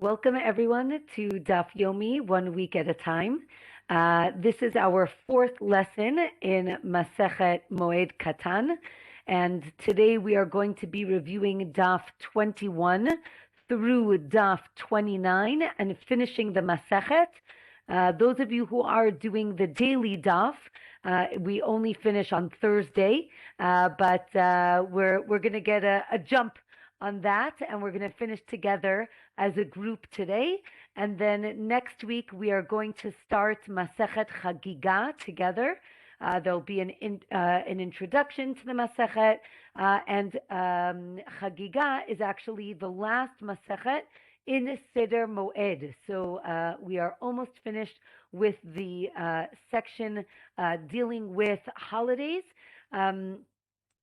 Welcome everyone to Daf Yomi, 1 week at a time. This is our fourth lesson in Masechet Moed Katan, and today we are going to be reviewing Daf 21 through Daf 29 and finishing the Masechet. Those of you who are doing the daily Daf, we only finish on Thursday, but we're going to get a jump on that, and we're going to finish together as a group today. And then next week we are going to start Masechet Chagiga together. There'll be an introduction to the Masechet, and Chagiga is actually the last Masechet in Seder Moed. So we are almost finished with the section dealing with holidays. And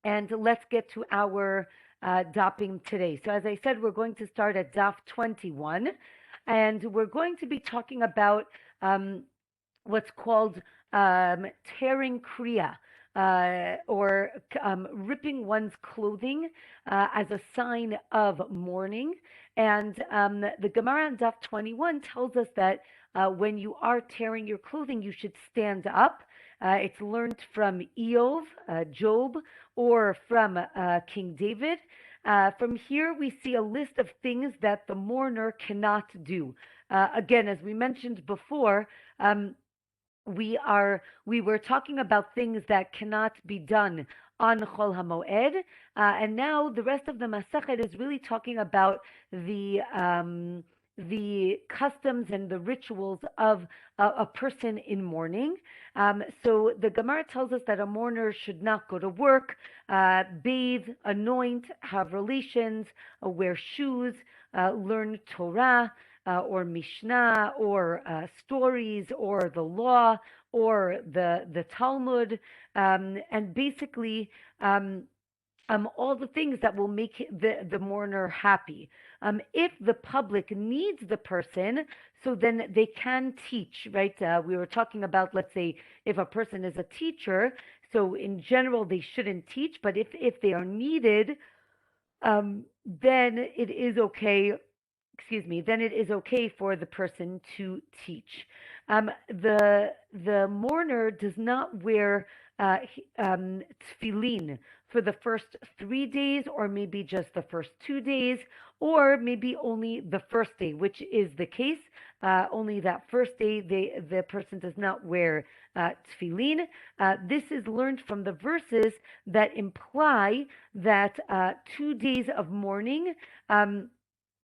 let's get to our dafim today. So as I said, we're going to start at Daf 21, and we're going to be talking about what's called tearing kriya, or ripping one's clothing as a sign of mourning. And the Gemara in Daf 21 tells us that when you are tearing your clothing, you should stand up. It's learned from Eov, Job, or from King David. From here, we see a list of things that the mourner cannot do. Again, as we mentioned before, we were talking about things that cannot be done on Chol HaMoed, and now the rest of the Masechet is really talking about the customs and the rituals of a person in mourning. So the Gemara tells us that a mourner should not go to work, bathe, anoint, have relations, wear shoes, learn Torah, or Mishnah, or stories, or the law, or the Talmud, and basically all the things that will make the mourner happy. If the public needs the person, so then they can teach, right? We were talking about, let's say, if a person is a teacher, so in general they shouldn't teach, but if they are needed, then it is okay. Then it is okay for the person to teach. The mourner does not wear tefillin for the first 3 days, or maybe just the first 2 days, or maybe only the first day, which is the case. Only that first day, the person does not wear tefillin. This is learned from the verses that imply that 2 days of mourning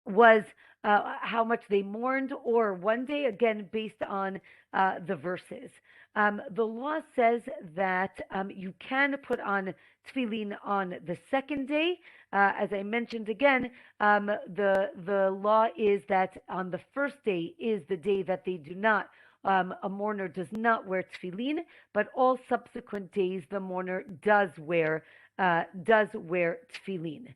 was how much they mourned, or 1 day, again, based on the verses. The law says that you can put on tefillin on the second day. As I mentioned again, the law is that on the first day is the day that they do not, a mourner does not wear tefillin, but all subsequent days the mourner does wear tefillin.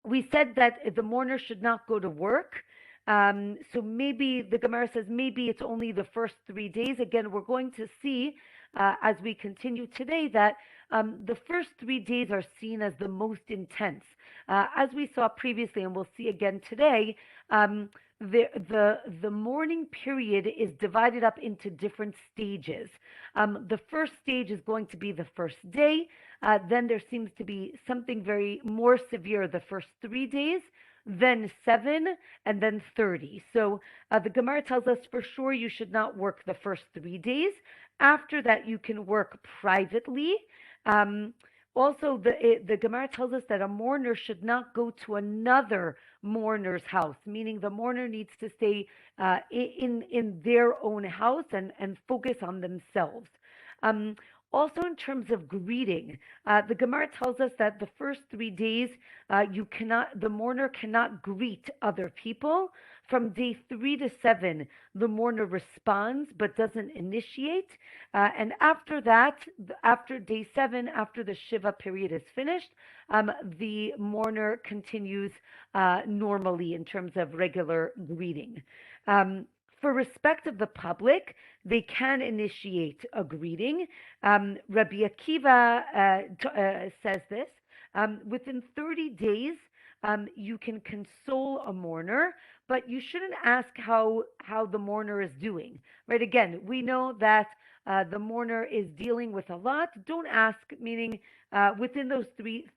We said that the mourner should not go to work. So maybe the Gemara says maybe it's only the first 3 days. Again, we're going to see as we continue today that the first 3 days are seen as the most intense. As we saw previously, and we'll see again today, the mourning period is divided up into different stages. The first stage is going to be the first day. Then there seems to be something very more severe the first 3 days, then 7, and then 30. So the Gemara tells us for sure you should not work the first 3 days. After that, you can work privately. Also, the Gemara tells us that a mourner should not go to another mourner's house, meaning the mourner needs to stay in their own house and focus on themselves. Also, in terms of greeting, the Gemara tells us that the first 3 days, the mourner cannot greet other people. From day 3 to 7, the mourner responds but doesn't initiate. And after that, after day 7, after the Shiva period is finished, the mourner continues normally in terms of regular greeting. For respect of the public, they can initiate a greeting. Rabbi Akiva says this. Within 30 days, you can console a mourner, but you shouldn't ask how the mourner is doing, right? Again, we know that the mourner is dealing with a lot. Don't ask, meaning within those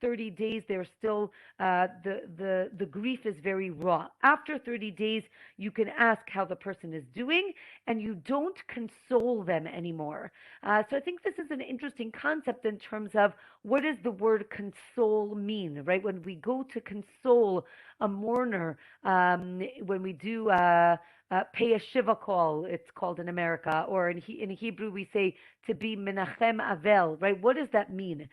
30 days, there's still the grief is very raw. After 30 days, you can ask how the person is doing, and you don't console them anymore. So I think this is an interesting concept in terms of what does the word console mean, right? When we go to console a mourner, when we do pay a shiva call, it's called in America, or in Hebrew we say to be menachem avel, right? What does that mean?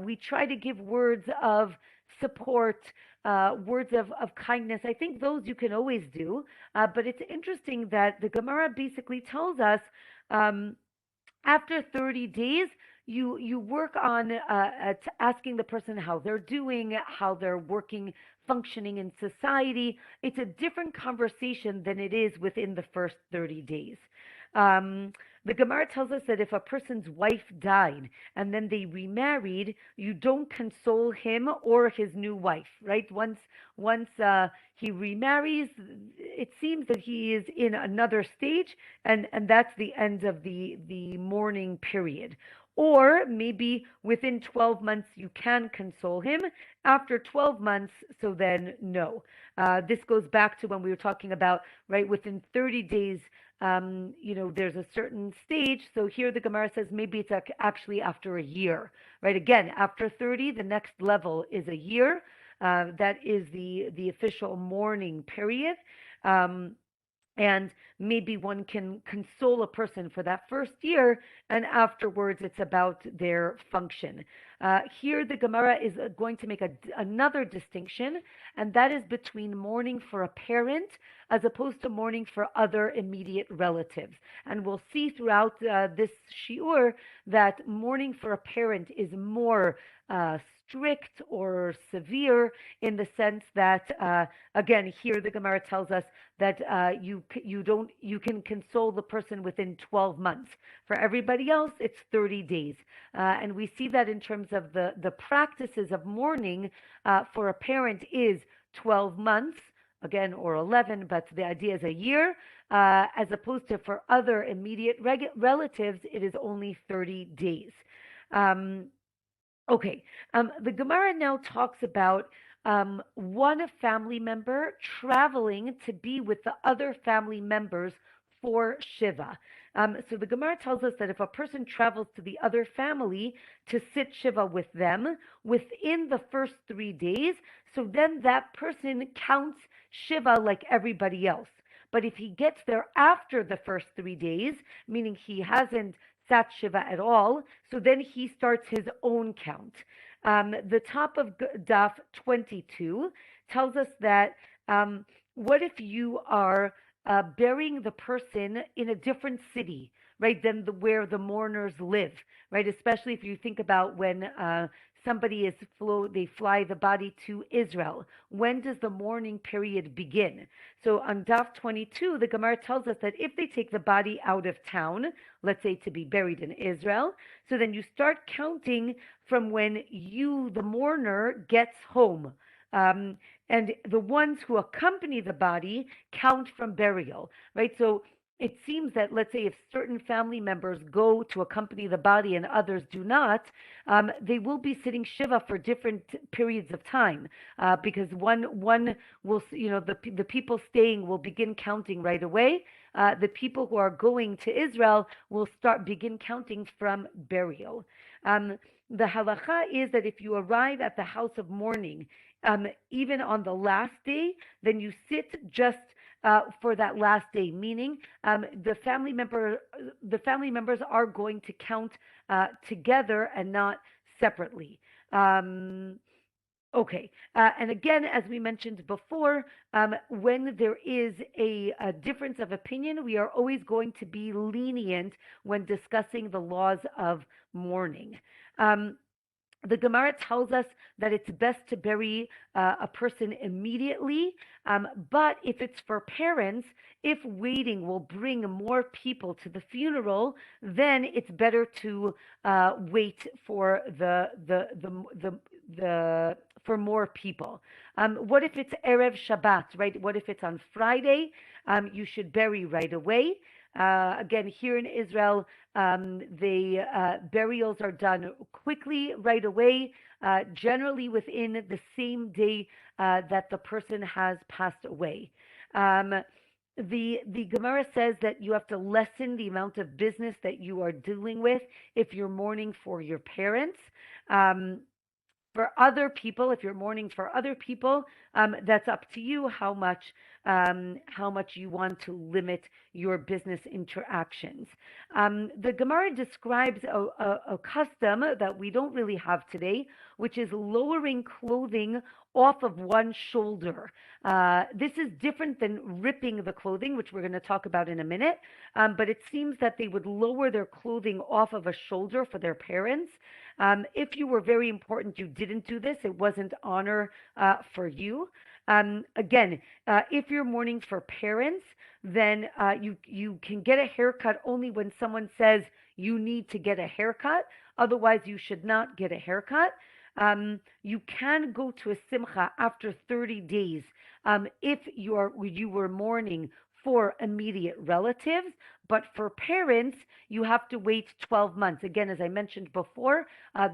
We try to give words of support, words of kindness. I think those you can always do, but it's interesting that the Gemara basically tells us after 30 days, you work on asking the person how they're doing, how they're working, functioning in society. It's a different conversation than it is within the first 30 days. The Gemara tells us that if a person's wife died and then they remarried, you don't console him or his new wife, right? Once he remarries, it seems that he is in another stage, and that's the end of the mourning period. Or maybe within 12 months you can console him. After 12 months, so then no. This goes back to when we were talking about, right, within 30 days, there's a certain stage. So here the Gemara says maybe it's actually after a year, right? Again, after 30, the next level is a year. That is the official mourning period. And maybe one can console a person for that first year, and afterwards it's about their function. Here, the Gemara is going to make another distinction, and that is between mourning for a parent as opposed to mourning for other immediate relatives. And we'll see throughout this shiur that mourning for a parent is more strict or severe in the sense that, again, here the Gemara tells us that you can console the person within 12 months. For everybody else, it's 30 days. And we see that in terms of the practices of mourning for a parent is 12 months, again, or 11, but the idea is a year, as opposed to for other immediate relatives, it is only 30 days. Okay, the Gemara now talks about one family member traveling to be with the other family members for Shiva. So the Gemara tells us that if a person travels to the other family to sit Shiva with them within the first 3 days, so then that person counts Shiva like everybody else. But if he gets there after the first 3 days, meaning he hasn't sat Shiva at all, so then he starts his own count. The top of Daf 22 tells us that what if you are burying the person in a different city, right, than where the mourners live, right? Especially if you think about when somebody they fly the body to Israel. When does the mourning period begin? So on Daf 22, the Gemara tells us that if they take the body out of town, let's say to be buried in Israel, so then you start counting from when the mourner, gets home. And the ones who accompany the body count from burial, right? So it seems that, let's say, if certain family members go to accompany the body and others do not, they will be sitting Shiva for different periods of time, because one will, the people staying will begin counting right away. The people who are going to Israel will begin counting from burial. The halacha is that if you arrive at the house of mourning, even on the last day, then you sit just for that last day, meaning the family members are going to count together and not separately. Okay, and again, as we mentioned before, when there is a difference of opinion, we are always going to be lenient when discussing the laws of mourning. The Gemara tells us that it's best to bury a person immediately, but if it's for parents, if waiting will bring more people to the funeral, then it's better to wait for the for more people. What if it's Erev Shabbat, right? What if it's on Friday? You should bury right away. Again, here in Israel, the burials are done quickly, right away, generally within the same day that the person has passed away. Um, the Gemara says that you have to lessen the amount of business that you are dealing with if you're mourning for your parents. Um, for other people, if you're mourning for other people, that's up to you how much you want to limit your business interactions. The Gemara describes a custom that we don't really have today, which is lowering clothing off of one shoulder. This is different than ripping the clothing, which we're going to talk about in a minute. But it seems that they would lower their clothing off of a shoulder for their parents. If you were very important, you didn't do this. It wasn't honor for you. Again, if you're mourning for parents, then you can get a haircut only when someone says you need to get a haircut. Otherwise, you should not get a haircut. You can go to a simcha after 30 days if you were mourning for immediate relatives, but for parents, you have to wait 12 months. Again, as I mentioned before,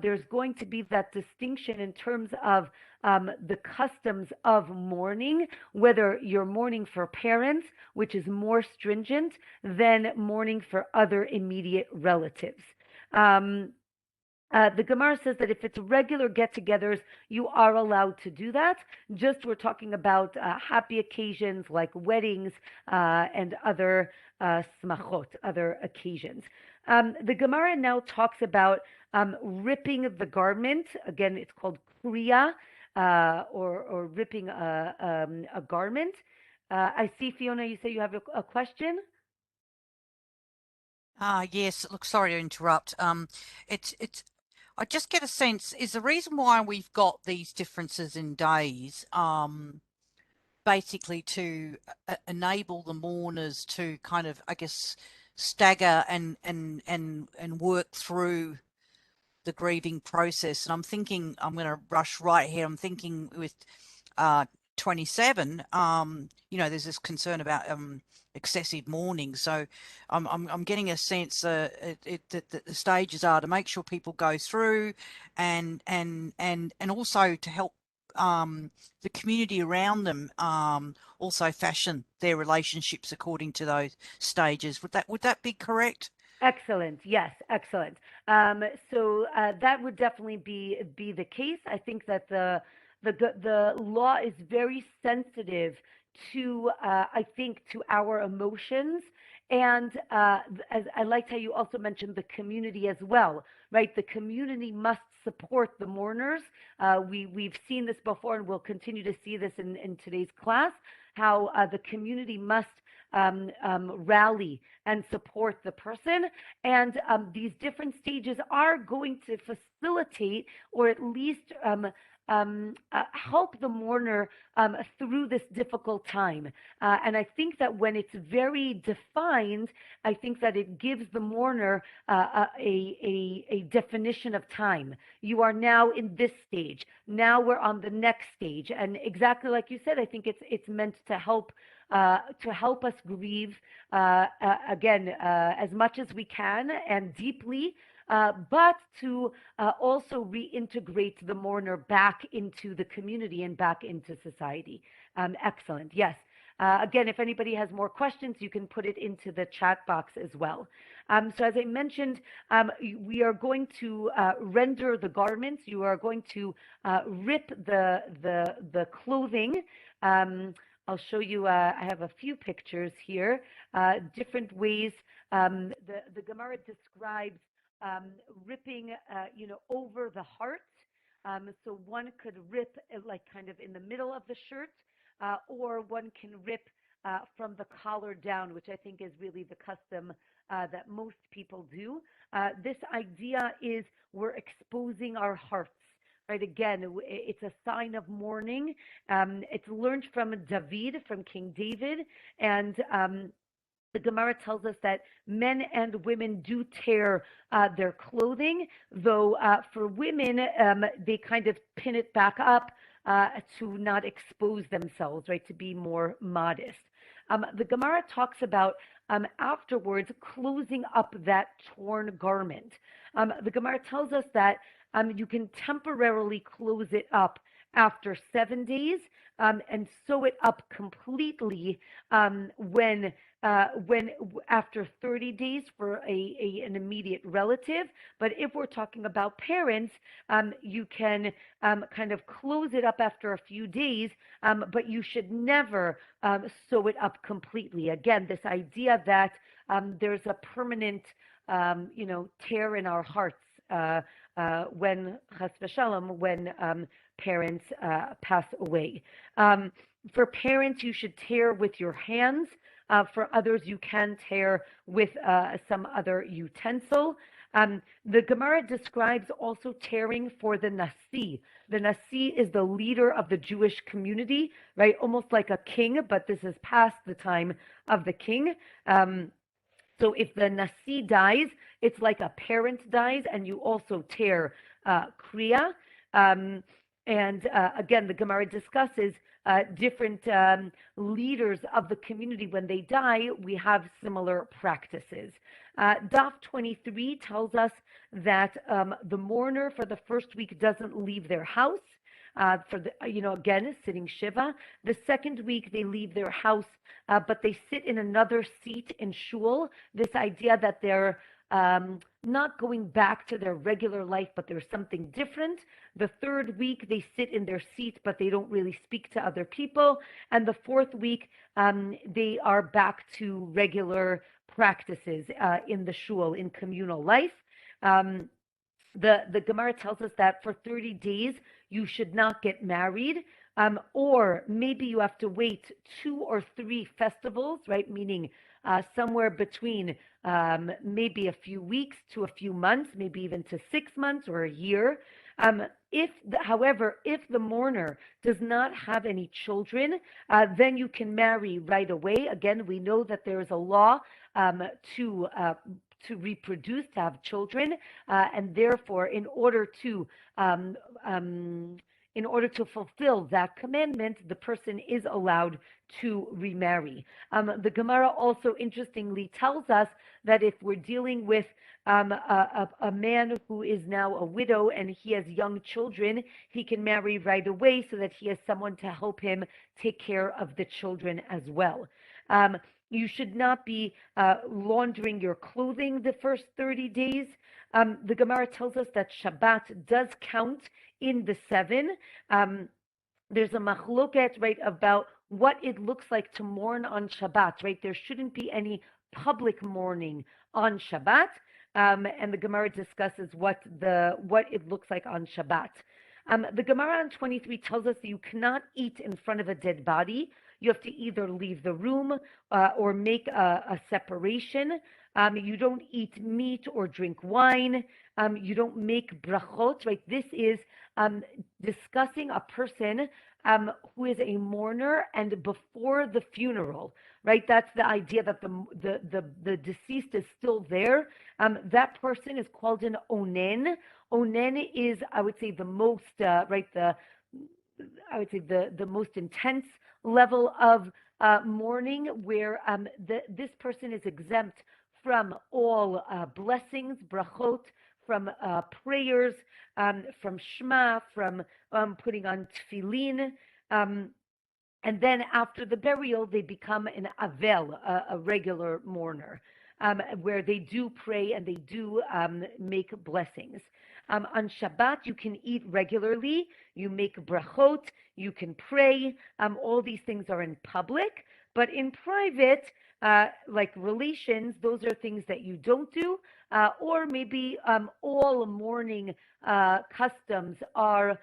there's going to be that distinction in terms of the customs of mourning, whether you're mourning for parents, which is more stringent than mourning for other immediate relatives. The Gemara says that if it's regular get-togethers, you are allowed to do that. Just we're talking about happy occasions like weddings and other smachot, other occasions. The Gemara now talks about ripping the garment. Again, it's called kriya, or ripping a garment. I see, Fiona, you say you have a question? Yes. Look, sorry to interrupt. It's I just get a sense, is the reason why we've got these differences in days, basically to enable the mourners to kind of, I guess, stagger and work through the grieving process. And I'm thinking, I'm going to rush right here. I'm thinking with 27, there's this concern about excessive mourning. So I'm getting a sense that the stages are to make sure people go through and also to help the community around them also fashion their relationships according to those stages. Would that be correct? Excellent. Yes, excellent. So that would definitely be the case. I think that the law is very sensitive to I think to our emotions, and as I liked how you also mentioned the community as well, right? The community must support the mourners. We've seen this before, and we'll continue to see this in today's class. How the community must rally and support the person. And these different stages are going to facilitate or at least help the mourner through this difficult time. And I think that when it's very defined, I think that it gives the mourner a definition of time. You are now in this stage. Now we're on the next stage. And exactly like you said, I think it's meant to help us grieve again as much as we can and deeply, but to also reintegrate the mourner back into the community and back into society. Excellent. Yes. Again, if anybody has more questions, you can put it into the chat box as well. So as I mentioned, we are going to render the garments. You are going to rip the clothing. I'll show you, I have a few pictures here, different ways. The Gemara describes ripping, over the heart. So one could rip like kind of in the middle of the shirt, or one can rip from the collar down, which I think is really the custom that most people do. This idea is we're exposing our hearts. Right, again, it's a sign of mourning. It's learned from David, from King David, and The Gemara tells us that men and women do tear their clothing, though for women, they kind of pin it back up to not expose themselves, right, to be more modest. The Gemara talks about afterwards closing up that torn garment. The Gemara tells us that you can temporarily close it up after 7 days and sew it up completely when after 30 days for an immediate relative. But if we're talking about parents, you can kind of close it up after a few days, but you should never sew it up completely. Again, this idea that there's a permanent tear in our hearts when chas v'shalom, when parents pass away. For parents, you should tear with your hands. For others, you can tear with some other utensil. The Gemara describes also tearing for the Nasi. The Nasi is the leader of the Jewish community, right? Almost like a king, but this is past the time of the king. So if the Nasi dies, it's like a parent dies, and you also tear Kriya. And again, the Gemara discusses different leaders of the community. When they die, we have similar practices. Daf 23 tells us that the mourner for the first week doesn't leave their house. For the, again, sitting Shiva. The second week they leave their house, but they sit in another seat in shul. This idea that they're not going back to their regular life, but there's something different. The third week they sit in their seat, but they don't really speak to other people. And the fourth week they are back to regular practices in the shul, in communal life. The Gemara tells us that for 30 days you should not get married, or maybe you have to wait 2 or 3 festivals, right? Meaning somewhere between maybe a few weeks to a few months, maybe even to 6 months or a year. However, if the mourner does not have any children, then you can marry right away. Again, we know that there is a law to reproduce, to have children, and therefore, in order to fulfill that commandment, the person is allowed to remarry. The Gemara also interestingly tells us that if we're dealing with a man who is now a widow and he has young children, he can marry right away so that he has someone to help him take care of the children as well. You should not be laundering your clothing the first 30 days. The Gemara tells us that Shabbat does count in the 7. There's a machloket, right, about what it looks like to mourn on Shabbat, right? There shouldn't be any public mourning on Shabbat, and the Gemara discusses what it looks like on Shabbat. The Gemara on 23 tells us that you cannot eat in front of a dead body. You have to either leave the room or make a separation. You don't eat meat or drink wine. You don't make brachot, right? This is discussing a person who is a mourner and before the funeral, right? That's the idea that the deceased is still there. That person is called an onen. Onen is, I would say, the most the most intense level of mourning, where this person is exempt from all blessings, brachot, from prayers, from Shema, from putting on tefillin. And then after the burial, they become an avel, a regular mourner, where they do pray and they do make blessings. On Shabbat, you can eat regularly, you make brachot, you can pray. All these things are in public, but in private, like relations, those are things that you don't do, or maybe all mourning customs are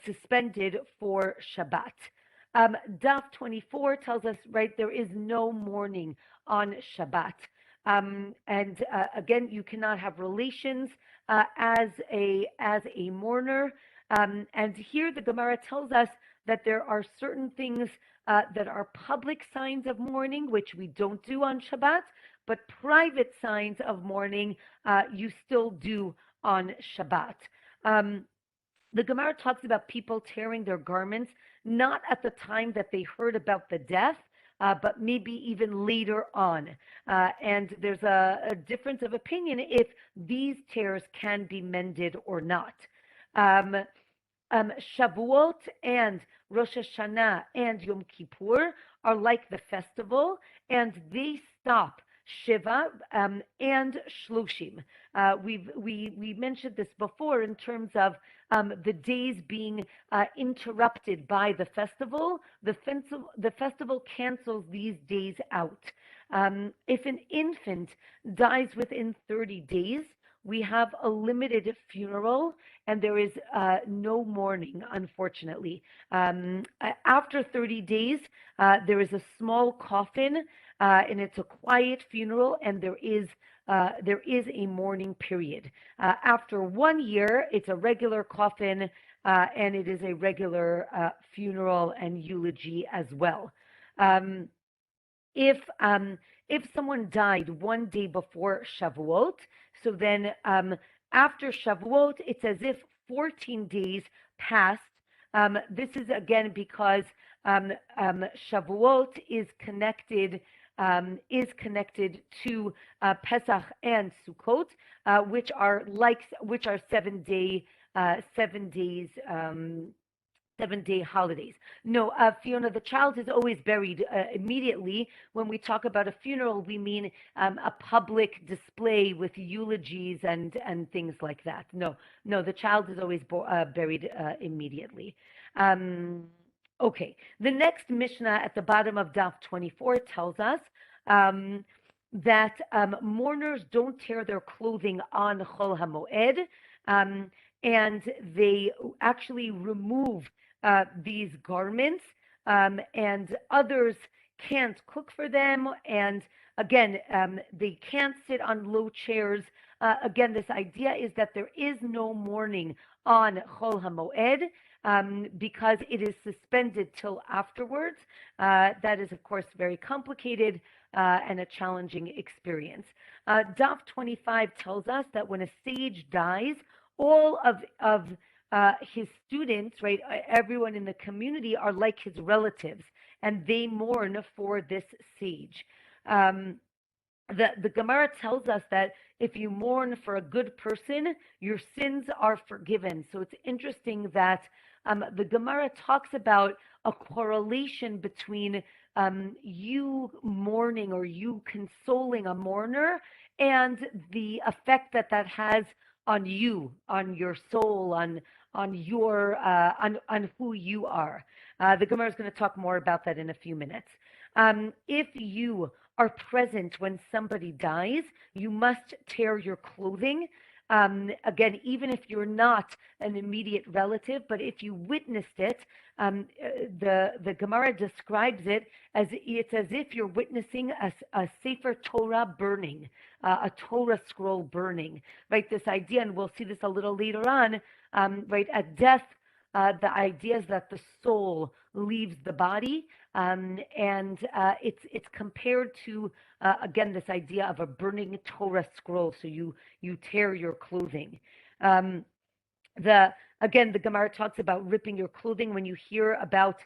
suspended for Shabbat. Daf 24 tells us, right, there is no mourning on Shabbat. And again, you cannot have relations as a mourner. And here the Gemara tells us that there are certain things that are public signs of mourning, which we don't do on Shabbat, but private signs of mourning you still do on Shabbat. The Gemara talks about people tearing their garments not at the time that they heard about the death, but maybe even later on. And there's a difference of opinion if these tears can be mended or not. Shavuot and Rosh Hashanah and Yom Kippur are like the festival, and they stop Shiva and Shloshim. We mentioned this before in terms of the days being interrupted by the festival. The festival cancels these days out. If an infant dies within 30 days, we have a limited funeral, and there is no mourning, unfortunately. After 30 days, there is a small coffin, and it's a quiet funeral, and there is a mourning period. After 1 year, it's a regular coffin, and it is a regular funeral and eulogy as well. If someone died 1 day before Shavuot, so then after Shavuot, it's as if 14 days passed. This is again because Shavuot is connected to Pesach and Sukkot, which are 7-day holidays. No, Fiona, the child is always buried immediately. When we talk about a funeral, we mean a public display with eulogies and things like that. No, the child is always buried immediately. Okay, the next Mishnah at the bottom of Daf 24 tells us that mourners don't tear their clothing on Chol HaMoed, and they actually remove these garments, and others can't cook for them, and again, they can't sit on low chairs. Again, this idea is that there is no mourning on Chol HaMoed, because it is suspended till afterwards. That is, of course, very complicated and a challenging experience. Daf 25 tells us that when a sage dies, all of his students, right, everyone in the community are like his relatives, and they mourn for this sage. The Gemara tells us that if you mourn for a good person, your sins are forgiven. So it's interesting that the Gemara talks about a correlation between you mourning or you consoling a mourner and the effect that has on you, on your soul, on who you are. The Gemara is going to talk more about that in a few minutes. If you are present when somebody dies, you must tear your clothing. Again, even if you're not an immediate relative, but if you witnessed it, the Gemara describes it as if you're witnessing a Sefer Torah burning, a Torah scroll burning, right? This idea, and we'll see this a little later on, right? At death, the idea is that the soul leaves the body, and it's compared to again this idea of a burning Torah scroll. So you tear your clothing. The Gemara talks about ripping your clothing when you hear about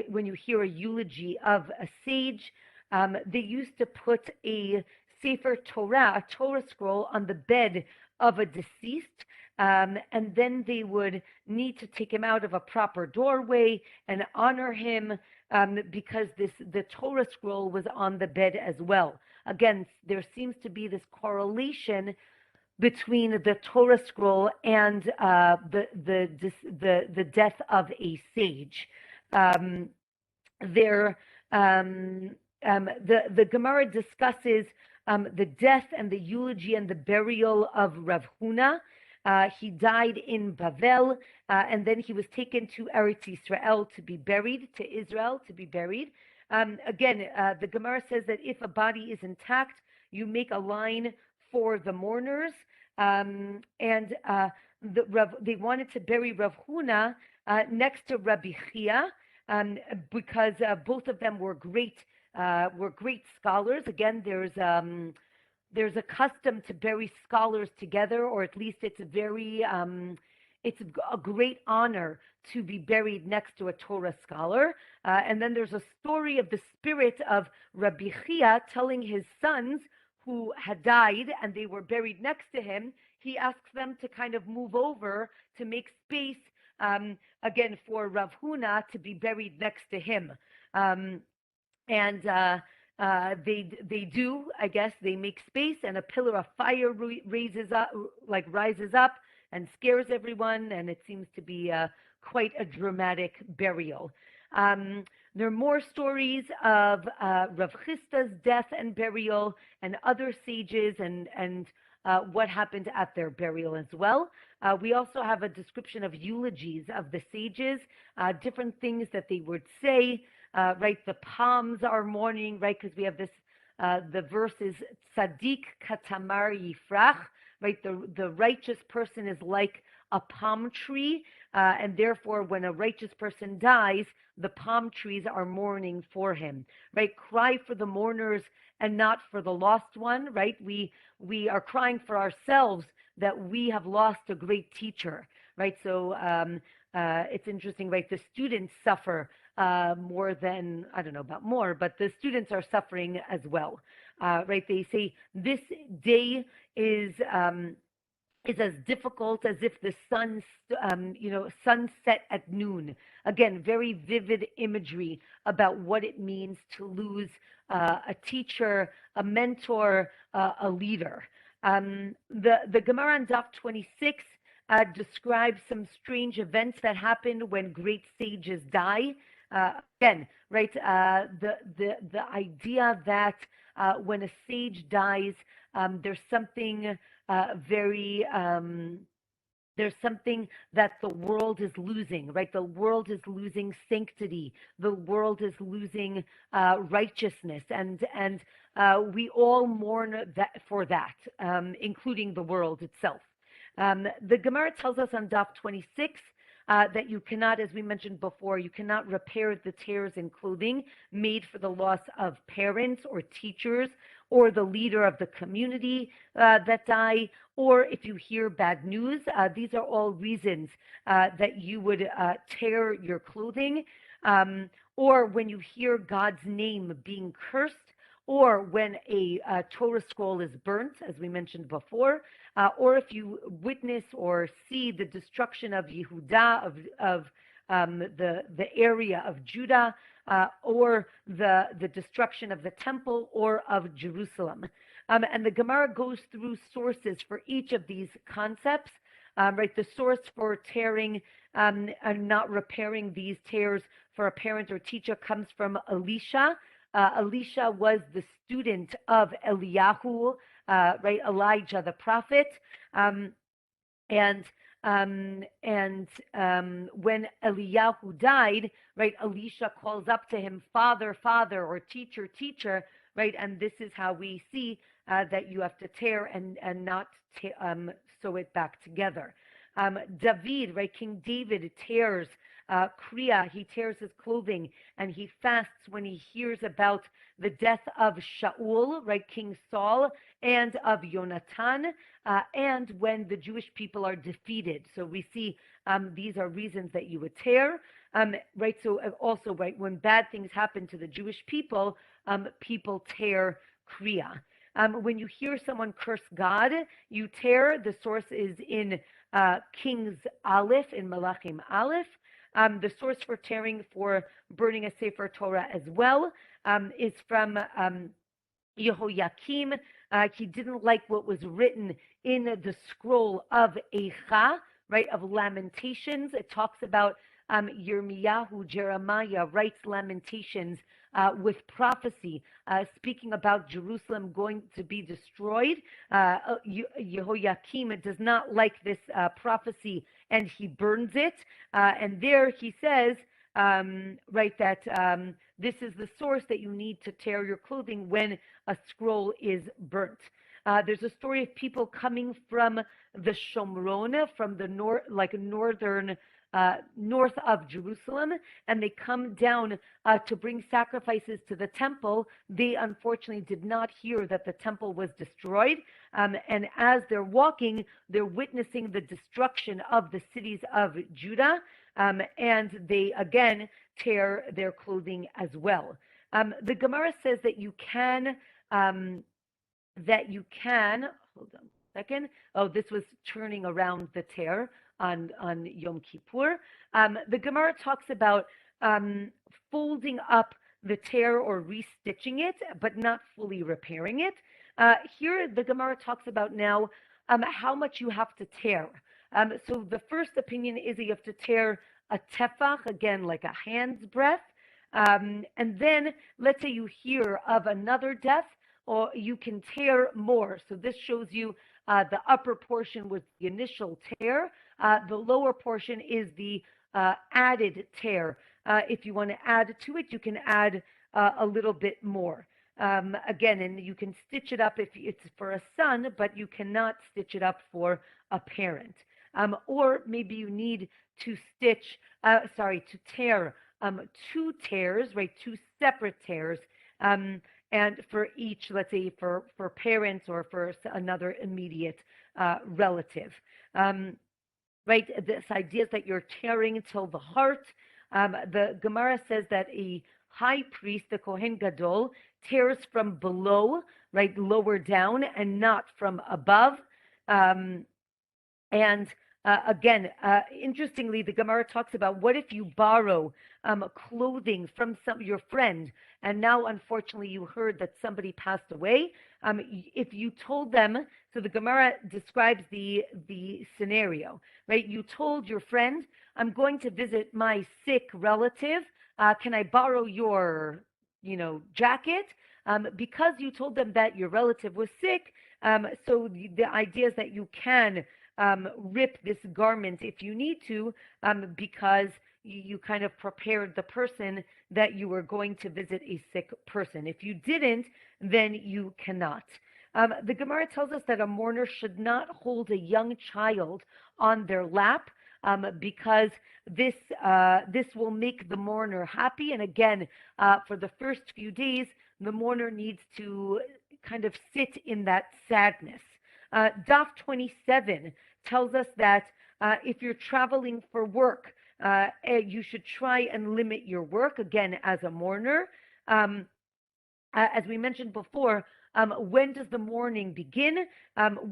when you hear a eulogy of a sage. They used to put a Sefer Torah, a Torah scroll, on the bed of a deceased, and then they would need to take him out of a proper doorway and honor him, because the Torah scroll was on the bed as well. Again, there seems to be this correlation between the Torah scroll and the death of a sage. The Gemara discusses the death and the eulogy and the burial of Rav Huna. He died in Bavel, and then he was taken to Eretz Israel to be buried, Again, the Gemara says that if a body is intact, you make a line for the mourners, and they wanted to bury Rav Huna next to Rabbi Chia, because both of them were great scholars. Again, there's a custom to bury scholars together, or at least it's a great honor to be buried next to a Torah scholar. And then there's a story of the spirit of Rabbi Chia telling his sons who had died and they were buried next to him. He asks them to kind of move over to make space, again, for Rav Huna to be buried next to him. And they do, I guess, they make space, and a pillar of fire rises up and scares everyone, and it seems to be quite a dramatic burial. There are more stories of Rav Chista's death and burial, and other sages and what happened at their burial as well. We also have a description of eulogies of the sages, different things that they would say. Right, the palms are mourning, right, because we have this, the verse is Tzaddik katamar yifrach, right, the righteous person is like a palm tree, and therefore when a righteous person dies, the palm trees are mourning for him, right? Cry for the mourners and not for the lost one, right? We are crying for ourselves that we have lost a great teacher, right? So it's interesting, right? The students suffer more than, I don't know about more, but the students are suffering as well, right? They say this day is as difficult as if the sunset at noon. Again, very vivid imagery about what it means to lose a teacher, a mentor, a leader. The Gemara on Daf 26 describes some strange events that happen when great sages die. Again, right, the idea that when a sage dies, there's something there's something that the world is losing, right? The world is losing sanctity. The world is losing righteousness, and we all mourn for that, including the world itself. The Gemara tells us on Daf 26 that you cannot, as we mentioned before, you cannot repair the tears in clothing made for the loss of parents or teachers or the leader of the community that die, or if you hear bad news. These are all reasons that you would tear your clothing, or when you hear God's name being cursed, or when a Torah scroll is burnt, as we mentioned before, or if you witness or see the destruction of Yehuda, of the area of Judah, or the destruction of the temple or of Jerusalem. And the Gemara goes through sources for each of these concepts. Right, the source for tearing and not repairing these tears for a parent or teacher comes from Elisha. Elisha was the student of Eliyahu, right, Elijah the prophet, and when Eliyahu died, right, Elisha calls up to him, Father, Father, or Teacher, Teacher, right, and this is how we see that you have to tear and not sew it back together. David, right, King David tears Kriya, he tears his clothing, and he fasts when he hears about the death of Shaul, right, King Saul, and of Yonatan, and when the Jewish people are defeated. So we see these are reasons that you would tear, right? So also, right, when bad things happen to the Jewish people, people tear Kriya. When you hear someone curse God, you tear. The source is in Kings Aleph, in Malachim Aleph. The source for tearing, for burning a Sefer Torah as well, is from Yehoiakim. He didn't like what was written in the scroll of Eicha, right, of Lamentations. It talks about Yirmiyahu, Jeremiah writes Lamentations with prophecy, speaking about Jerusalem going to be destroyed. Yehoiakim does not like this prophecy, and he burns it. And there he says, right, that this is the source that you need to tear your clothing when a scroll is burnt. There's a story of people coming from the Shomron, from the northern north of Jerusalem, and they come down to bring sacrifices to the temple. They unfortunately did not hear that the temple was destroyed, and as they're walking, they're witnessing the destruction of the cities of Judah, and they again tear their clothing as well. The Gemara says that you can hold on a second. Oh, this was turning around the tear on Yom Kippur. The Gemara talks about folding up the tear or restitching it, but not fully repairing it. Here, the Gemara talks about now how much you have to tear. So the first opinion is that you have to tear a tefach, again, like a hand's breadth. And then let's say you hear of another death, or you can tear more. So this shows you the upper portion was the initial tear. The lower portion is the added tear. If you want to add to it, you can add a little bit more. Again, and you can stitch it up if it's for a son, but you cannot stitch it up for a parent. Or maybe you need to tear two tears, right? Two separate tears. And for each, let's say for parents or for another immediate relative. Right? This idea is that you're tearing till the heart. The Gemara says that a high priest, the Kohen Gadol, tears from below, right, lower down, and not from above. Again, interestingly, the Gemara talks about what if you borrow clothing from your friend, and now unfortunately you heard that somebody passed away. If you told them, so the Gemara describes the scenario, right? You told your friend, I'm going to visit my sick relative. Can I borrow your, jacket? Because you told them that your relative was sick. So the idea is that you can rip this garment if you need to, because you kind of prepared the person that you were going to visit a sick person. If you didn't, then you cannot. The Gemara tells us that a mourner should not hold a young child on their lap, because this will make the mourner happy. And again, for the first few days, the mourner needs to kind of sit in that sadness. Daf 27 tells us that if you're traveling for work, you should try and limit your work, again, as a mourner. As we mentioned before, when does the mourning begin?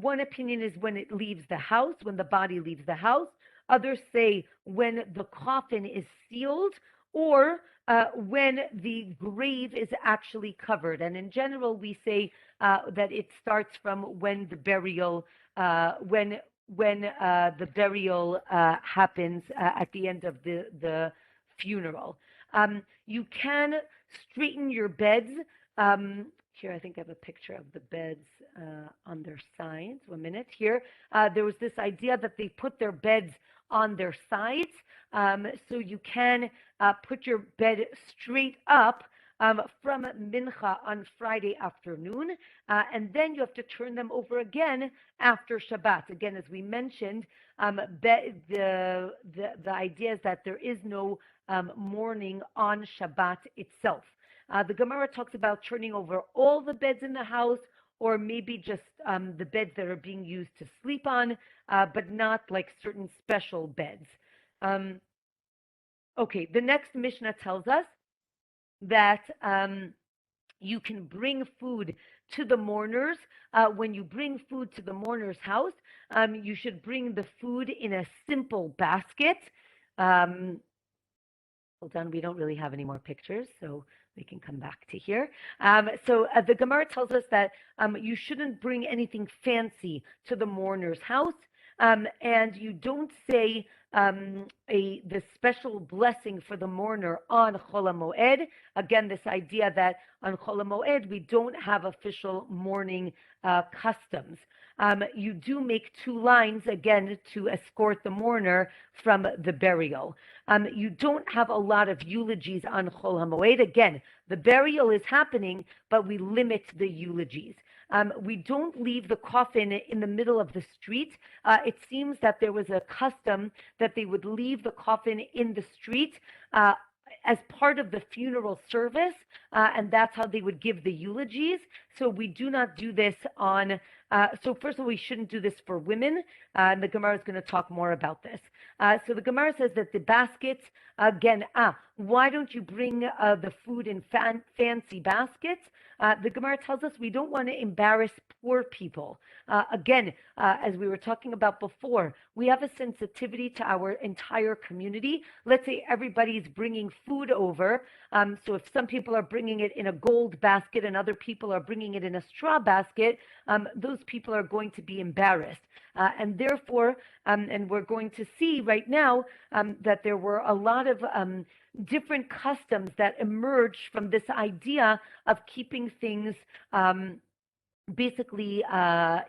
One opinion is when it leaves the house, when the body leaves the house. Others say when the coffin is sealed, or when the grave is actually covered. And in general, we say that it starts from when the burial happens at the end of the funeral. You can straighten your beds. Here, I think I have a picture of the beds on their sides. 1 minute. Here, there was this idea that they put their beds on their sides. So you can put your bed straight up from Mincha on Friday afternoon, and then you have to turn them over again after Shabbat. Again, as we mentioned, the idea is that there is no mourning on Shabbat itself. The Gemara talks about turning over all the beds in the house, or maybe just the beds that are being used to sleep on, but not like certain special beds. Okay, the next Mishnah tells us that you can bring food to the mourners. When you bring food to the mourner's house, you should bring the food in a simple basket. Hold on, we don't really have any more pictures, so we can come back to here. So the Gemara tells us that you shouldn't bring anything fancy to the mourner's house, and you don't say the special blessing for the mourner on Chol Moed. Again, this idea that on Chol Moed we don't have official mourning customs. You do make 2 lines, again, to escort the mourner from the burial. You don't have a lot of eulogies on Chol HaMoed. Again, the burial is happening, but we limit the eulogies. We don't leave the coffin in the middle of the street. It seems that there was a custom that they would leave the coffin in the street as part of the funeral service, and that's how they would give the eulogies. So we do not do this on. So first of all, we shouldn't do this for women, and the Gemara is going to talk more about this. So the Gemara says that the baskets, again, why don't you bring the food in fancy baskets? The Gemara tells us we don't want to embarrass poor people. Again, as we were talking about before, we have a sensitivity to our entire community. Let's say everybody's bringing food over. So if some people are bringing it in a gold basket and other people are bringing it in a straw basket, those people are going to be embarrassed. And therefore, and we're going to see right now that there were a lot of different customs that emerged from this idea of keeping things basically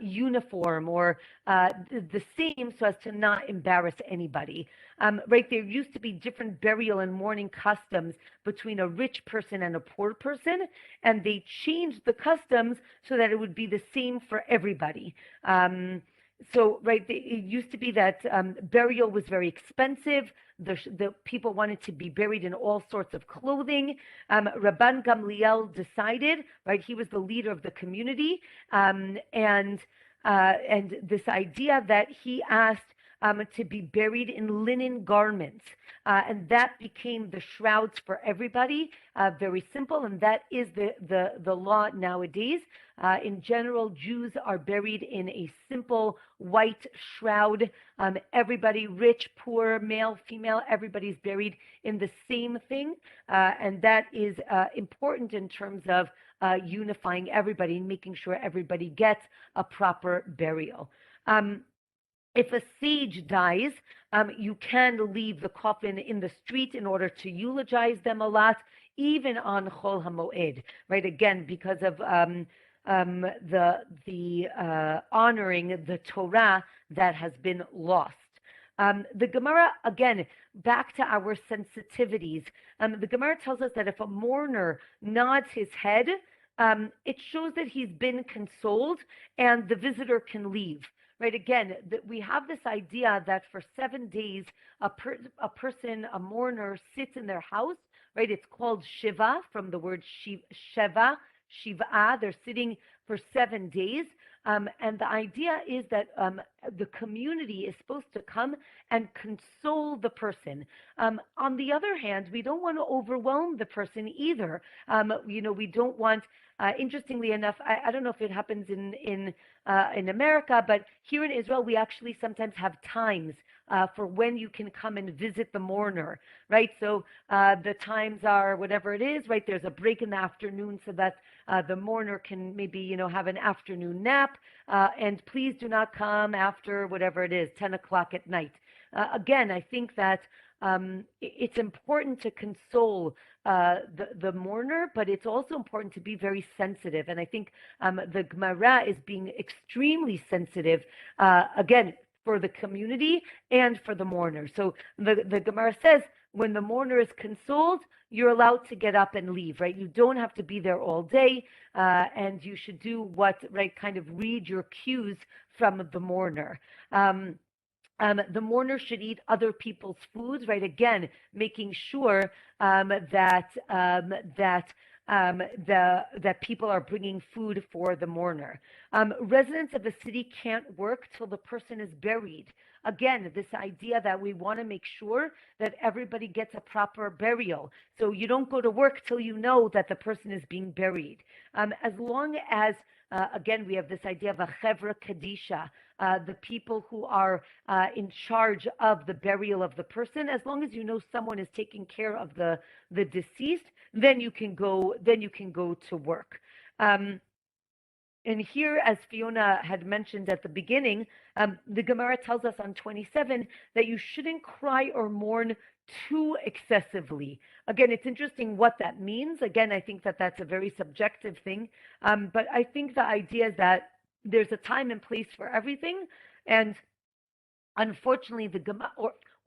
uniform or the same so as to not embarrass anybody. Right, there used to be different burial and mourning customs between a rich person and a poor person, and they changed the customs so that it would be the same for everybody. So, right, it used to be that burial was very expensive. The people wanted to be buried in all sorts of clothing. Rabban Gamliel decided, right, he was the leader of the community, and this idea that he asked to be buried in linen garments. And that became the shrouds for everybody. Very simple, and that is the law nowadays. In general, Jews are buried in a simple white shroud. Everybody, rich, poor, male, female, everybody's buried in the same thing. And that is important in terms of unifying everybody and making sure everybody gets a proper burial. If a sage dies, you can leave the coffin in the street in order to eulogize them a lot, even on Chol HaMoed, right? Again, because of the honoring the Torah that has been lost. The Gemara, again, back to our sensitivities. The Gemara tells us that if a mourner nods his head, it shows that he's been consoled and the visitor can leave. Right, again, that we have this idea that for 7 days, a person, a mourner, sits in their house, right? It's called Shiva, from the word Sheva, Shiva. They're sitting for 7 days. And the idea is that the community is supposed to come and console the person. On the other hand, we don't want to overwhelm the person either. We don't want, interestingly enough, I don't know if it happens in America, but here in Israel, we actually sometimes have times for when you can come and visit the mourner, right? So the times are whatever it is, right? There's a break in the afternoon so that the mourner can maybe, have an afternoon nap. And please do not come after whatever it is, 10 o'clock at night. Again, I think that it's important to console the mourner, but it's also important to be very sensitive. And I think the Gemara is being extremely sensitive, again, for the community and for the mourner. So the Gemara says, when the mourner is consoled, you're allowed to get up and leave, right? You don't have to be there all day, and you should do kind of read your cues from the mourner. The mourner should eat other people's foods, right? Again, making sure that people are bringing food for the mourner. Residents of the city can't work till the person is buried. Again, this idea that we want to make sure that everybody gets a proper burial. So you don't go to work till you know that the person is being buried. As long as, again, we have this idea of a chevra kadisha, the people who are in charge of the burial of the person, as long as you know someone is taking care of the deceased, then you can go to work. And here, as Fiona had mentioned at the beginning, the Gemara tells us on 27 that you shouldn't cry or mourn too excessively. Again, it's interesting what that means. Again, I think that that's a very subjective thing. But I think the idea is that there's a time and place for everything. And unfortunately, the Gemara,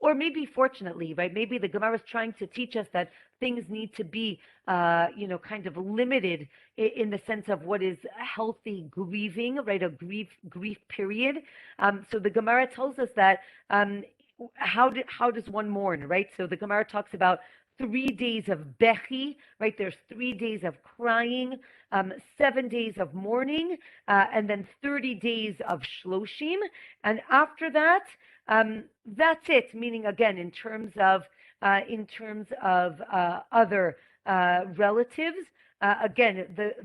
or maybe fortunately, right? Maybe the Gemara is trying to teach us that things need to be, kind of limited in the sense of what is healthy grieving, right? A grief period. So the Gemara tells us that how does one mourn, right? So the Gemara talks about 3 days of bechi, right? There's 3 days of crying, 7 days of mourning, and then 30 days of shloshim. And after that, that's it. Meaning, again, in terms of other relatives, again,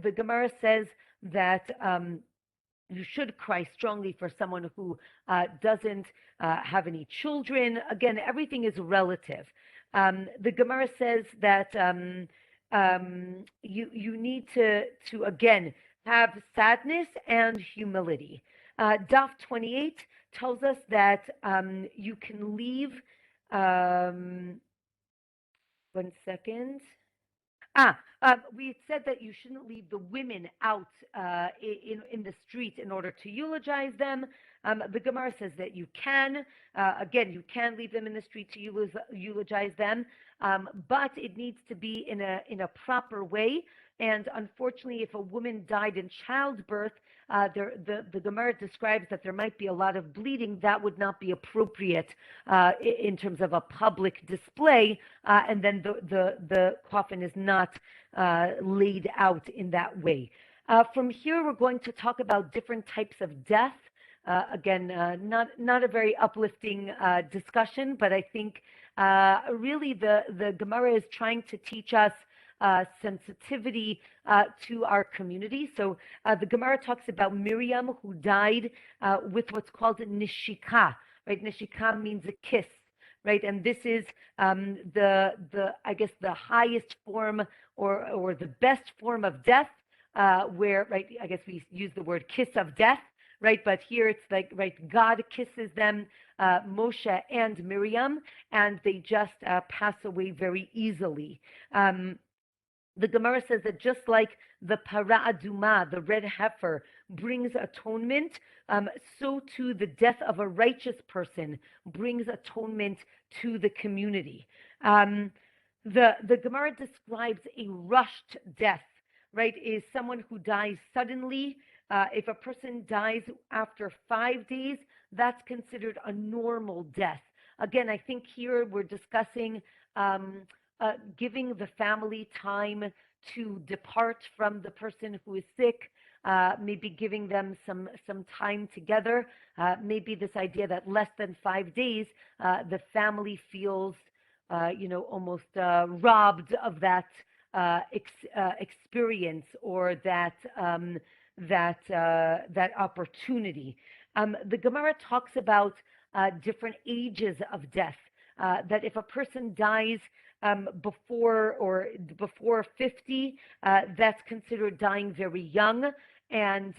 the Gemara says that you should cry strongly for someone who doesn't have any children. Again, everything is relative. The Gemara says that you need to again have sadness and humility. Daf 28 tells us that you can leave. 1 second. We said that you shouldn't leave the women out in the street in order to eulogize them. The Gemara says that you can. Again, you can leave them in the street to eulogize them, but it needs to be in a proper way. And unfortunately, if a woman died in childbirth, the Gemara describes that there might be a lot of bleeding. That would not be appropriate in terms of a public display, and then the coffin is not laid out in that way. From here, we're going to talk about different types of death. Again, not a very uplifting discussion, but I think really the Gemara is trying to teach us sensitivity to our community. So the Gemara talks about Miriam, who died with what's called Nishika, right? Nishika means a kiss, right? And this is I guess the highest form or the best form of death, where, right? I guess we use the word kiss of death, right? But here it's like, right? God kisses them, Moshe and Miriam, and they just pass away very easily. The Gemara says that just like the para aduma, the red heifer, brings atonement, so too the death of a righteous person brings atonement to the community. The Gemara describes a rushed death, right? Is someone who dies suddenly. If a person dies after 5 days, that's considered a normal death. Again, I think here we're discussing giving the family time to depart from the person who is sick, maybe giving them some time together. Maybe this idea that less than 5 days, the family feels, almost robbed of that experience or that opportunity. The Gemara talks about different ages of death. That if a person dies before 50, that's considered dying very young, and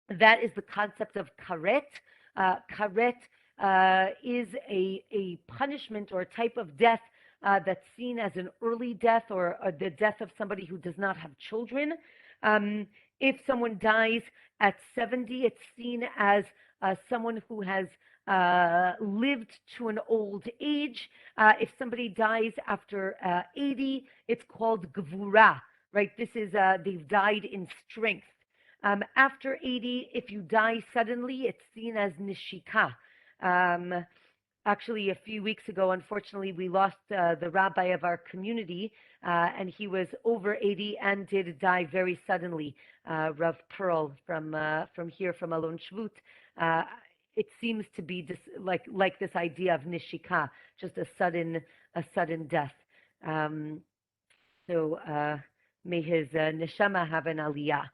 that is the concept of karet. Karet is a punishment or a type of death that's seen as an early death or the death of somebody who does not have children. If someone dies at 70, it's seen as someone who has lived to an old age. If somebody dies after 80, it's called gvura, right? This is they've died in strength. After 80, if you die suddenly, it's seen as nishika. Actually, a few weeks ago, unfortunately, we lost the rabbi of our community, and he was over 80 and did die very suddenly. Rav Pearl from here, from Alon Shvut. It seems to be like this idea of nishika, just a sudden death. So may his neshama have an aliyah.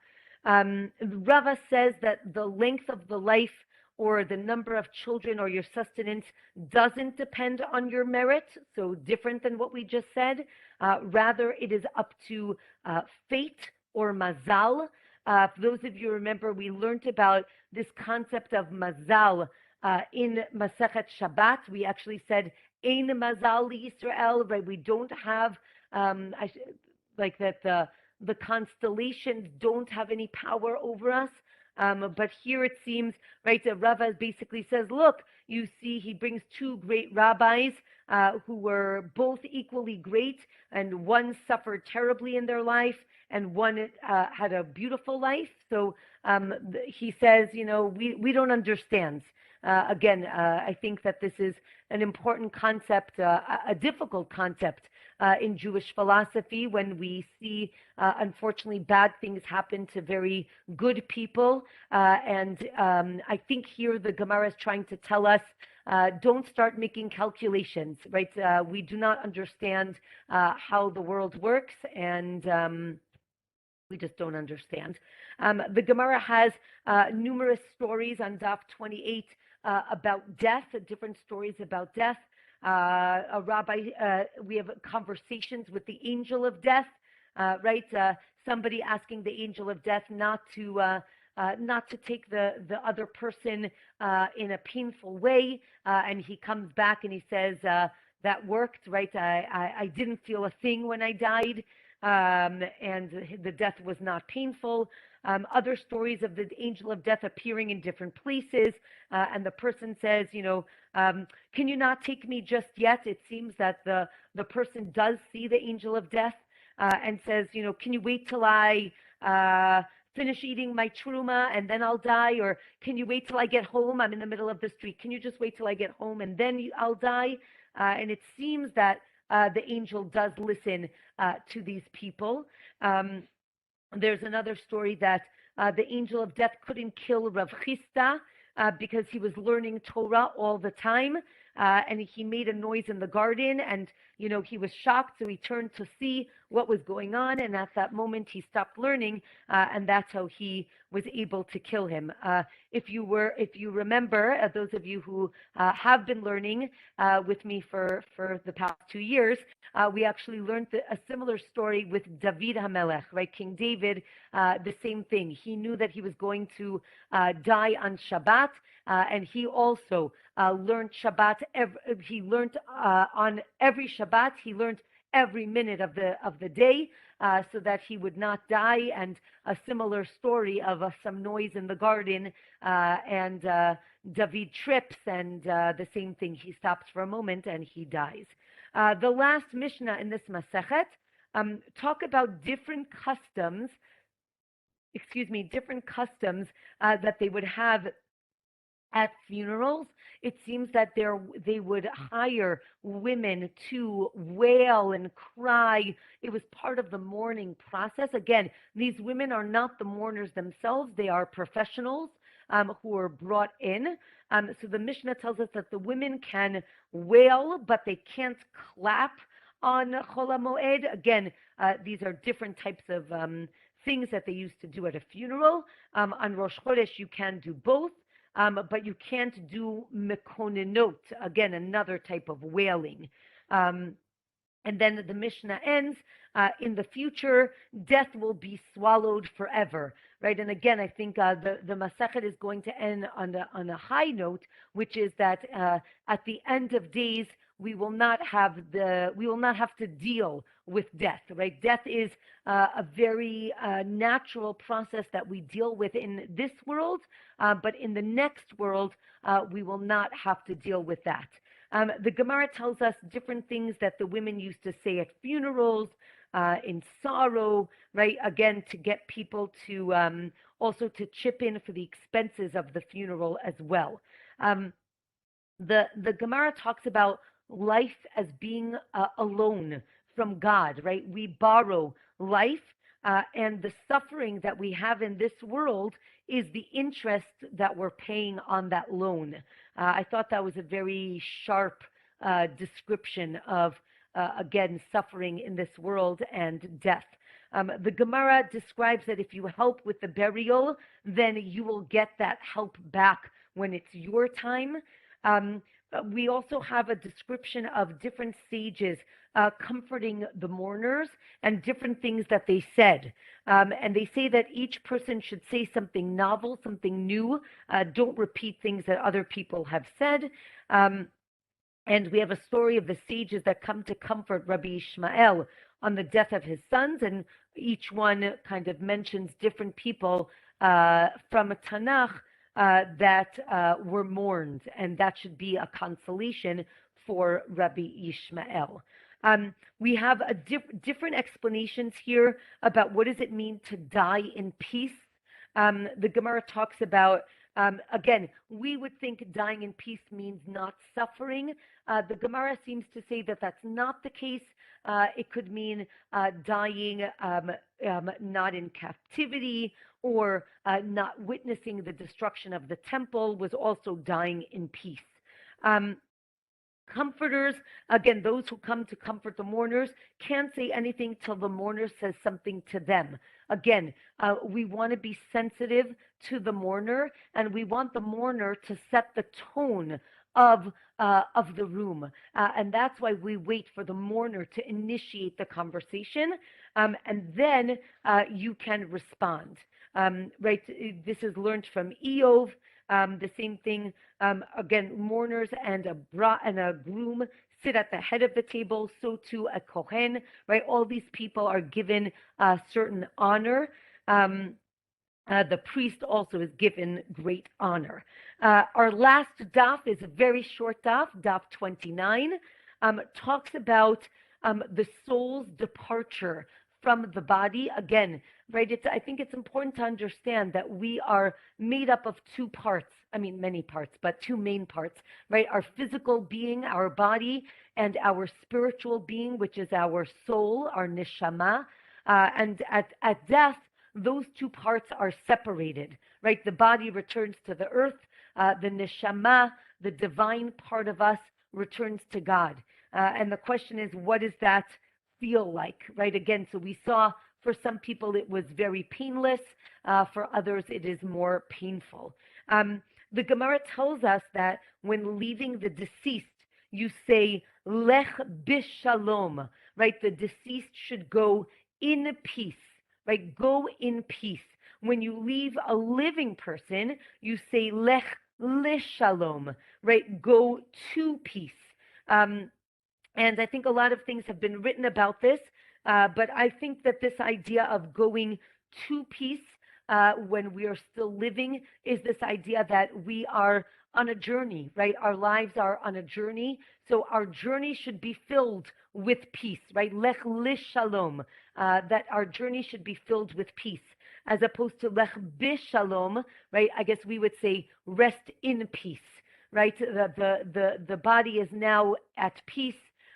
Rava says that the length of the life or the number of children or your sustenance doesn't depend on your merit, so different than what we just said. Rather, it is up to fate or mazal. For those of you who remember, we learned about this concept of mazal in Masechet Shabbat. We actually said, Ein mazal Yisrael, right? We don't have, like that the constellations don't have any power over us. But here it seems, right, Rava basically says, look, you see he brings two great rabbis who were both equally great, and one suffered terribly in their life, and one had a beautiful life. So he says, we don't understand. Again, I think that this is an important concept, a difficult concept in Jewish philosophy, when we see, unfortunately, bad things happen to very good people. And I think here the Gemara is trying to tell us, don't start making calculations, right? We do not understand how the world works, and we just don't understand. The Gemara has numerous stories on Daf 28 about death, different stories about death. A rabbi, we have conversations with the angel of death, right? Somebody asking the angel of death not to take the other person in a painful way, and he comes back and he says, that worked, right? I didn't feel a thing when I died, and the death was not painful. Other stories of the angel of death appearing in different places, and the person says, can you not take me just yet? It seems that the person does see the angel of death, and says, can you wait till I finish eating my truma and then I'll die? Or can you wait till I get home? I'm in the middle of the street. Can you just wait till I get home and then I'll die? And it seems that the angel does listen to these people. There's another story that the angel of death couldn't kill Rav Chisda because he was learning Torah all the time, and he made a noise in the garden, and he was shocked, so he turned to see what was going on, and at that moment he stopped learning, and that's how he was able to kill him. If you remember, those of you who have been learning with me for the past 2 years, we actually learned a similar story with David HaMelech, right? King David, the same thing. He knew that he was going to die on Shabbat, and he also learned Shabbat. He learned on every Shabbat. He learned every minute of the day, so that he would not die. And a similar story of some noise in the garden, and David trips, and the same thing. He stops for a moment and he dies. The last Mishnah in this Masechet talk about different customs that they would have at funerals. It seems that they would hire women to wail and cry. It was part of the mourning process. Again, these women are not the mourners themselves. They are professionals who are brought in. So the Mishnah tells us that the women can wail, but they can't clap on Chol HaMoed. Again, these are different types of things that they used to do at a funeral. On Rosh Chodesh, you can do both. But you can't do mekonenot, again, another type of wailing. And then the Mishnah ends, in the future, death will be swallowed forever, right? And again, I think the Masechet is going to end on a high note, which is that at the end of days, we will not have to deal with death, right? Death is a very natural process that we deal with in this world, but in the next world, we will not have to deal with that. The Gemara tells us different things that the women used to say at funerals, in sorrow, right? Again, to get people to also to chip in for the expenses of the funeral as well. The Gemara talks about life as being a loan from God, right? We borrow life, and the suffering that we have in this world is the interest that we're paying on that loan. I thought that was a very sharp description of, again, suffering in this world and death. The Gemara describes that if you help with the burial, then you will get that help back when it's your time. We also have a description of different sages comforting the mourners and different things that they said. And they say that each person should say something novel, something new. Don't repeat things that other people have said. And we have a story of the sages that come to comfort Rabbi Ishmael on the death of his sons, and each one kind of mentions different people from a Tanakh that were mourned, and that should be a consolation for Rabbi Ishmael. We have different explanations here about what does it mean to die in peace. The Gemara talks about, again, we would think dying in peace means not suffering. The Gemara seems to say that that's not the case. It could mean dying not in captivity, or not witnessing the destruction of the temple was also dying in peace. Comforters, again, those who come to comfort the mourners, can't say anything till the mourner says something to them. Again, we want to be sensitive to the mourner, and we want the mourner to set the tone of the room, and that's why we wait for the mourner to initiate the conversation, and then you can respond. Right? This is learned from Eov. The same thing. Again, mourners and a groom sit at the head of the table. So too a kohen. Right? All these people are given certain honor. The priest also is given great honor. Our last daf is a very short daf 29, talks about the soul's departure from the body. Again, right, I think it's important to understand that we are made up of two parts. I mean, many parts, but two main parts, right? Our physical being, our body, and our spiritual being, which is our soul, our neshama. And at death, those two parts are separated, right? The body returns to the earth. The neshama, the divine part of us, returns to God. And the question is, what does that feel like, right? Again, so we saw for some people it was very painless. For others, it is more painful. The Gemara tells us that when leaving the deceased, you say, Lech bishalom, right? The deceased should go in peace, right? Go in peace. When you leave a living person, you say, Lech lishalom, right? Go to peace. And I think a lot of things have been written about this, but I think that this idea of going to peace when we are still living is this idea that we are on a journey, right? Our lives are on a journey, so our journey should be filled with peace, right? Lech lishalom, that our journey should be filled with peace, as opposed to lech bishalom, right? I guess we would say rest in peace, right? The body is now at peace.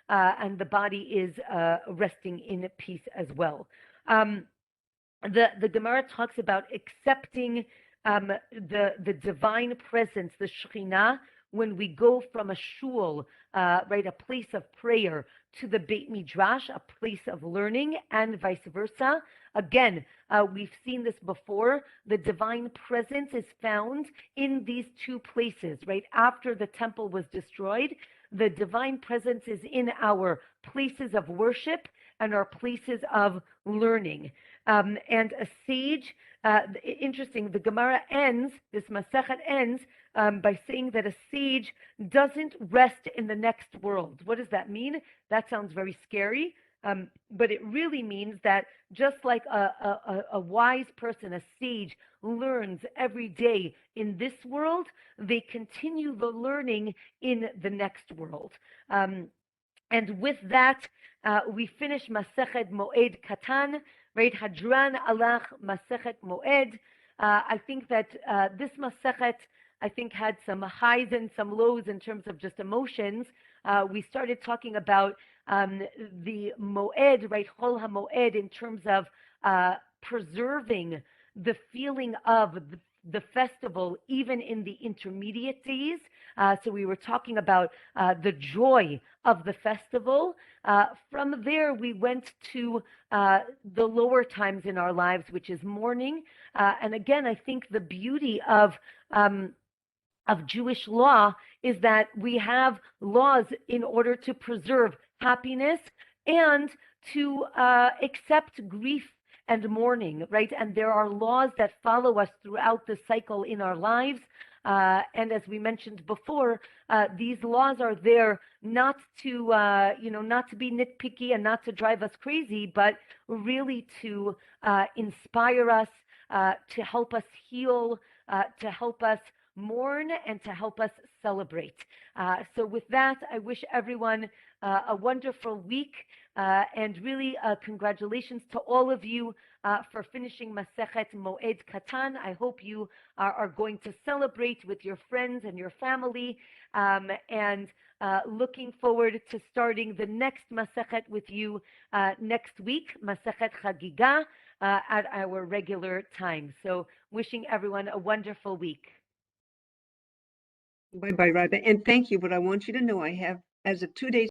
And the body is resting in peace as well. The Gemara talks about accepting the divine presence, the Shekhinah, when we go from a shul, right, a place of prayer, to the Beit Midrash, a place of learning, and vice versa. Again, we've seen this before. The divine presence is found in these two places, right? After the temple was destroyed, the divine presence is in our places of worship and our places of learning. And a sage, interesting, the Gemara ends, this Masechet ends by saying that a sage doesn't rest in the next world. What does that mean? That sounds very scary. But it really means that just like a wise person, a sage, learns every day in this world, they continue the learning in the next world. And with that, we finish Masechet Moed Katan, right? Hadran alach Masechet Moed. I think that this Masechet, I think, had some highs and some lows in terms of just emotions. We started talking about the Moed, right? Chol HaMoed, in terms of preserving the feeling of the festival, even in the intermediate days. So we were talking about the joy of the festival. From there, we went to the lower times in our lives, which is mourning. And again, I think the beauty of Jewish law is that we have laws in order to preserve happiness and to accept grief and mourning, right? And there are laws that follow us throughout the cycle in our lives. And as we mentioned before, these laws are there not to, not to be nitpicky and not to drive us crazy, but really to inspire us, to help us heal, to help us mourn and to help us celebrate. So with that, I wish everyone a wonderful week, and really congratulations to all of you for finishing Masechet Moed Katan. I hope you are going to celebrate with your friends and your family, and looking forward to starting the next Masechet with you next week, Masechet Chagiga, at our regular time. So wishing everyone a wonderful week. Bye-bye, Rabbi. And thank you. But I want you to know I have, as of 2 days